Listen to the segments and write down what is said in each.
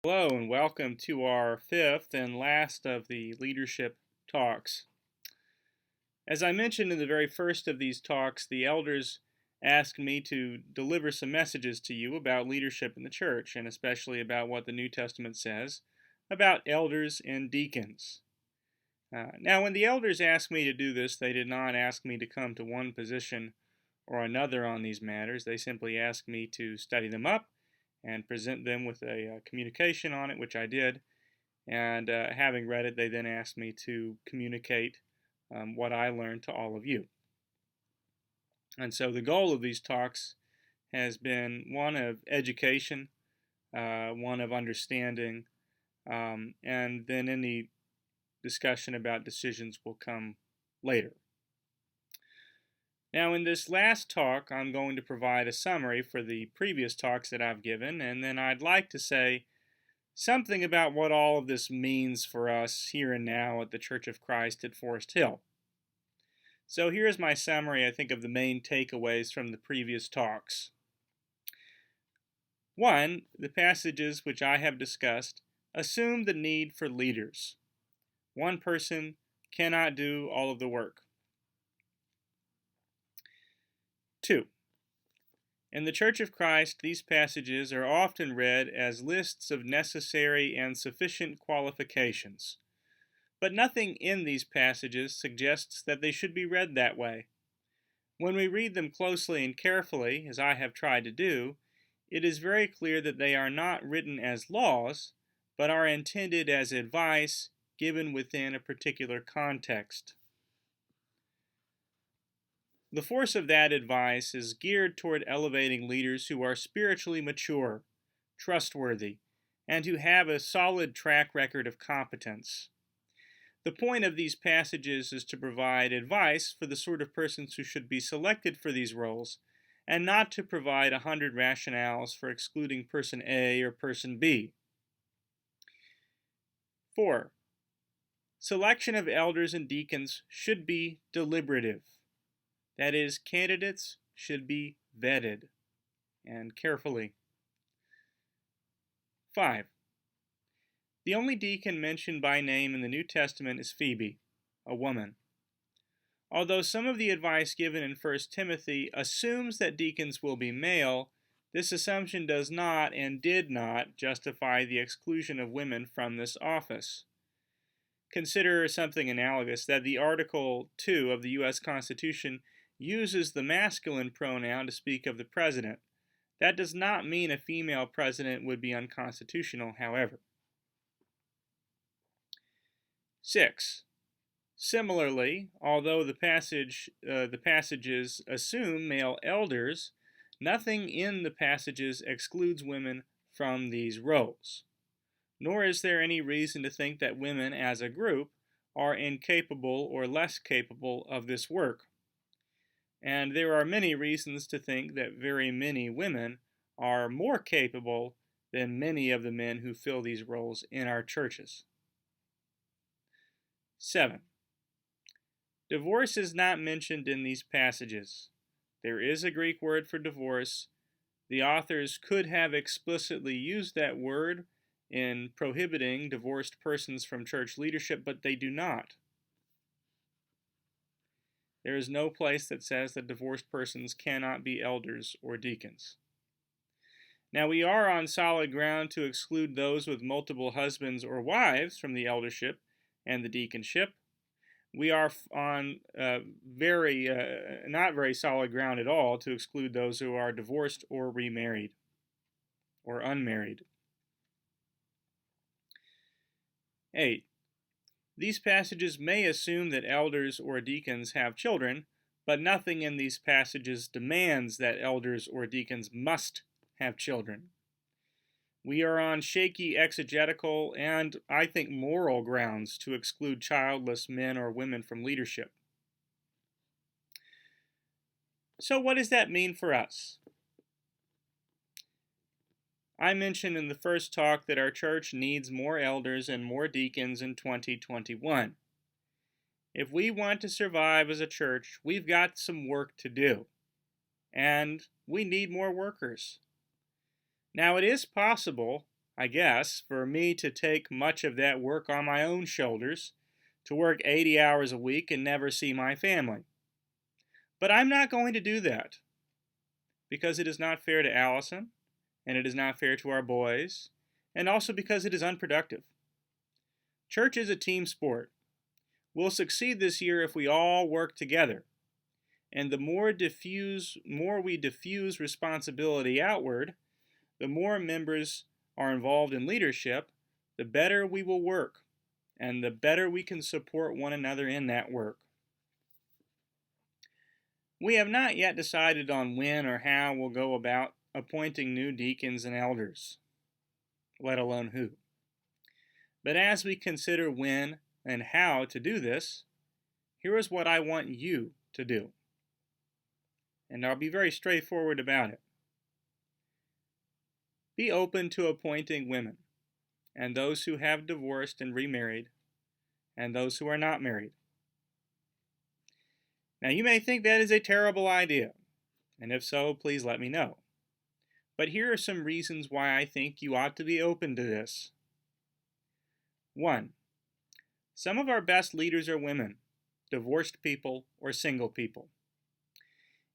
Hello and welcome to our fifth and last of the leadership talks. As I mentioned in the very first of these talks, the elders asked me to deliver some messages to you about leadership in the church, and especially about what the New Testament says about elders and deacons. Now, when the elders asked me to do this, they did not ask me to come to one position or another on these matters. They simply asked me to study them up and present them with a communication on it, which I did. And having read it, they then asked me to communicate what I learned to all of you. And so the goal of these talks has been one of education, one of understanding, and then any discussion about decisions will come later. Now, in this last talk, I'm going to provide a summary for the previous talks that I've given, and then I'd like to say something about what all of this means for us here and now at the Church of Christ at Forest Hill. So here's my summary, I think, of the main takeaways from the previous talks. 1. The passages which I have discussed assume the need for leaders. One person cannot do all of the work. 2. In the Church of Christ, these passages are often read as lists of necessary and sufficient qualifications. But nothing in these passages suggests that they should be read that way. When we read them closely and carefully, as I have tried to do, it is very clear that they are not written as laws, but are intended as advice given within a particular context. The force of that advice is geared toward elevating leaders who are spiritually mature, trustworthy, and who have a solid track record of competence. The point of these passages is to provide advice for the sort of persons who should be selected for these roles, and not to provide 100 rationales for excluding person A or person B. 4. Selection of elders and deacons should be deliberative. That is, candidates should be vetted and carefully. 5. The only deacon mentioned by name in the New Testament is Phoebe, a woman. Although some of the advice given in 1 Timothy assumes that deacons will be male, this assumption does not and did not justify the exclusion of women from this office. Consider something analogous, that the Article 2 of the U.S. Constitution uses the masculine pronoun to speak of the president. That does not mean a female president would be unconstitutional, however. 6. Similarly, although the passages assume male elders, nothing in the passages excludes women from these roles. Nor is there any reason to think that women as a group are incapable or less capable of this work. And there are many reasons to think that very many women are more capable than many of the men who fill these roles in our churches. 7. Divorce is not mentioned in these passages. There is a Greek word for divorce. The authors could have explicitly used that word in prohibiting divorced persons from church leadership, but they do not. There is no place that says that divorced persons cannot be elders or deacons. Now, we are on solid ground to exclude those with multiple husbands or wives from the eldership and the deaconship. We are on not very solid ground at all to exclude those who are divorced or remarried or unmarried. 8. These passages may assume that elders or deacons have children, but nothing in these passages demands that elders or deacons must have children. We are on shaky exegetical and, I think, moral grounds to exclude childless men or women from leadership. So what does that mean for us? I mentioned in the first talk that our church needs more elders and more deacons in 2021. If we want to survive as a church, we've got some work to do, and we need more workers. Now, it is possible, I guess, for me to take much of that work on my own shoulders, to work 80 hours a week and never see my family. But I'm not going to do that, because it is not fair to Allison, and it is not fair to our boys, and also because it is unproductive. Church is a team sport. We'll succeed this year if we all work together. And the more we diffuse responsibility outward, the more members are involved in leadership, the better we will work, and the better we can support one another in that work. We have not yet decided on when or how we'll go about appointing new deacons and elders, let alone who. But as we consider when and how to do this, here is what I want you to do. And I'll be very straightforward about it. Be open to appointing women, and those who have divorced and remarried, and those who are not married. Now, you may think that is a terrible idea, and if so, please let me know. But here are some reasons why I think you ought to be open to this. 1. Some of our best leaders are women, divorced people, or single people.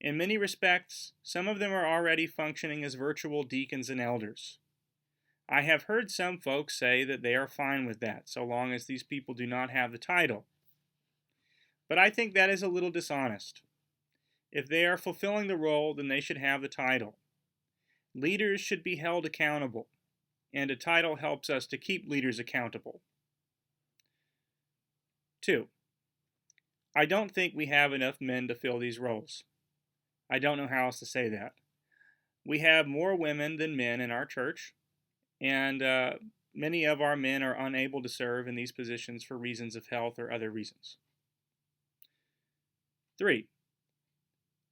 In many respects, some of them are already functioning as virtual deacons and elders. I have heard some folks say that they are fine with that, so long as these people do not have the title. But I think that is a little dishonest. If they are fulfilling the role, then they should have the title. Leaders should be held accountable, and a title helps us to keep leaders accountable. 2. I don't think we have enough men to fill these roles. I don't know how else to say that. We have more women than men in our church, and many of our men are unable to serve in these positions for reasons of health or other reasons. 3.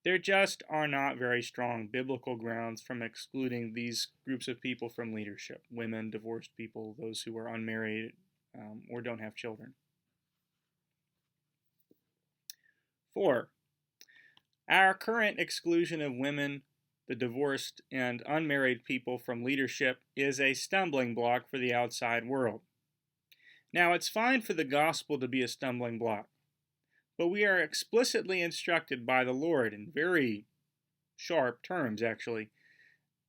There just are not very strong biblical grounds from excluding these groups of people from leadership: women, divorced people, those who are unmarried or don't have children. 4. Our current exclusion of women, the divorced, and unmarried people from leadership is a stumbling block for the outside world. Now, it's fine for the gospel to be a stumbling block, but we are explicitly instructed by the Lord, in very sharp terms actually,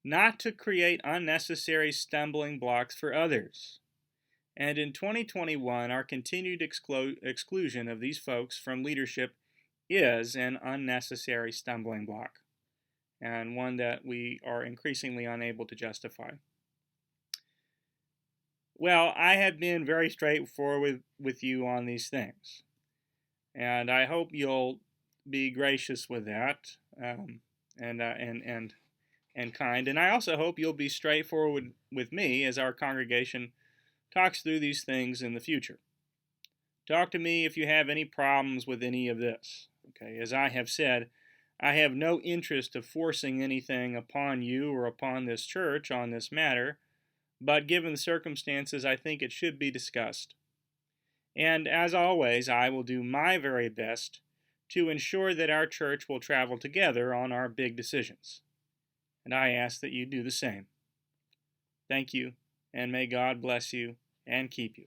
not to create unnecessary stumbling blocks for others. And in 2021, our continued exclusion of these folks from leadership is an unnecessary stumbling block, and one that we are increasingly unable to justify. Well, I have been very straightforward with you on these things, and I hope you'll be gracious with that and kind. And I also hope you'll be straightforward with me as our congregation talks through these things in the future. Talk to me if you have any problems with any of this. Okay, as I have said, I have no interest of forcing anything upon you or upon this church on this matter, but given the circumstances, I think it should be discussed. And as always, I will do my very best to ensure that our church will travel together on our big decisions. And I ask that you do the same. Thank you, and may God bless you and keep you.